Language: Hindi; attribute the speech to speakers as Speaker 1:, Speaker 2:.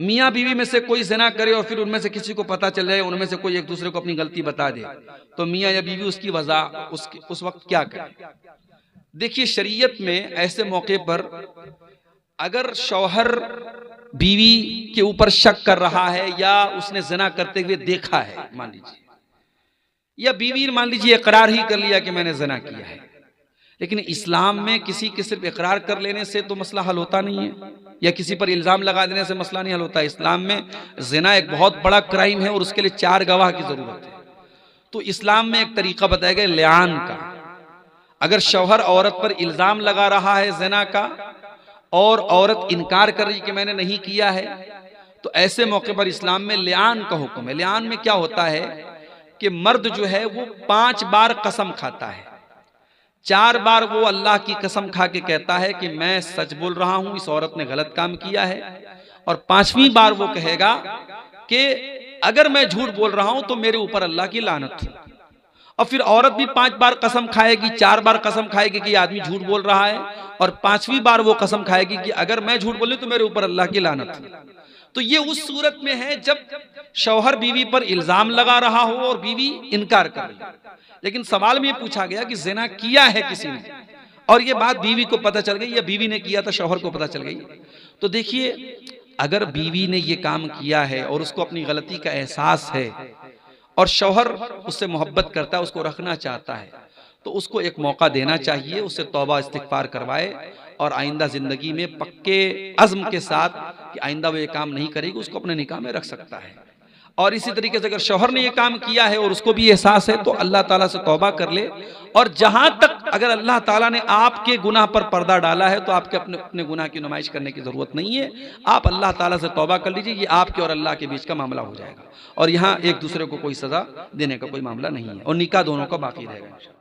Speaker 1: मियाँ बीवी में से कोई ज़िना करे और फिर उनमें से किसी को पता चल जाए, उनमें से कोई एक दूसरे को अपनी गलती बता दे, तो मियाँ या बीवी उसकी वजह उस वक्त क्या करे? देखिए, शरीयत में ऐसे मौके पर अगर शौहर बीवी के ऊपर शक कर रहा है या उसने ज़िना करते हुए देखा है, मान लीजिए, या बीवी मान लीजिए इकरार ही कर लिया कि मैंने ज़िना किया है, लेकिन इस्लाम में किसी के सिर्फ इकरार कर लेने से तो मसला हल होता नहीं है, या किसी पर इल्ज़ाम लगा देने से मसला नहीं हल होता है। इस्लाम में ज़िना एक बहुत बड़ा क्राइम है और उसके लिए 4 गवाह की ज़रूरत है। तो इस्लाम में एक तरीका बताया गया लिआन का। अगर शौहर औरत पर इल्ज़ाम लगा रहा है ज़िना का और औरत इनकार कर रही कि मैंने नहीं किया है, तो ऐसे मौके पर इस्लाम में लिआन का हुक्म है। लिआन में क्या होता है कि मर्द जो है वो 5 बार कसम खाता है। 4 बार वो अल्लाह की कसम खा के कहता है कि मैं सच बोल रहा हूं, इस औरत ने गलत काम किया है, और 5वीं बार वो कहेगा कि अगर मैं झूठ बोल रहा हूं तो मेरे ऊपर अल्लाह की लानत हो। और फिर औरत भी 5 बार कसम खाएगी, 4 बार कसम खाएगी कि आदमी झूठ बोल रहा है, और 5वीं बार वो कसम खाएगी कि अगर मैं झूठ बोलूं तो मेरे ऊपर अल्लाह की लानत हो। तो ये उस सूरत में है जब शौहर बीवी पर इल्जाम लगा रहा हो और बीवी इनकार कर रही है। लेकिन सवाल में ये पूछा गया कि ज़िना किया है किसी ने, और ये बात बीवी को पता चल गई या बीवी ने किया था शौहर को पता चल गई, तो देखिए, अगर बीवी ने ये काम किया है और उसको अपनी गलती का एहसास है और शौहर उससे मोहब्बत करता है, उसको रखना चाहता है, तो उसको एक मौका देना चाहिए, उससे तौबा इस्तिग़फ़ार करवाए और आइंदा ज़िंदगी में पक्के अज़्म के साथ कि आइंदा वो ये काम नहीं करेगी, उसको अपने निकाह में रख सकता है। और इसी तरीके से अगर शौहर ने ये काम किया है और उसको भी एहसास है तो अल्लाह ताला से तौबा कर ले। और जहां तक अगर अल्लाह ताला ने आपके गुनाह पर पर्दा डाला है तो आपके अपने गुनाह की नुमाइश करने की जरूरत नहीं है। आप अल्लाह ताला से तौबा कर लीजिए, ये आपके और अल्लाह के बीच का मामला हो जाएगा और यहाँ एक दूसरे को कोई सजा देने का कोई मामला नहीं है और निकाह दोनों का बाकी रहेगा।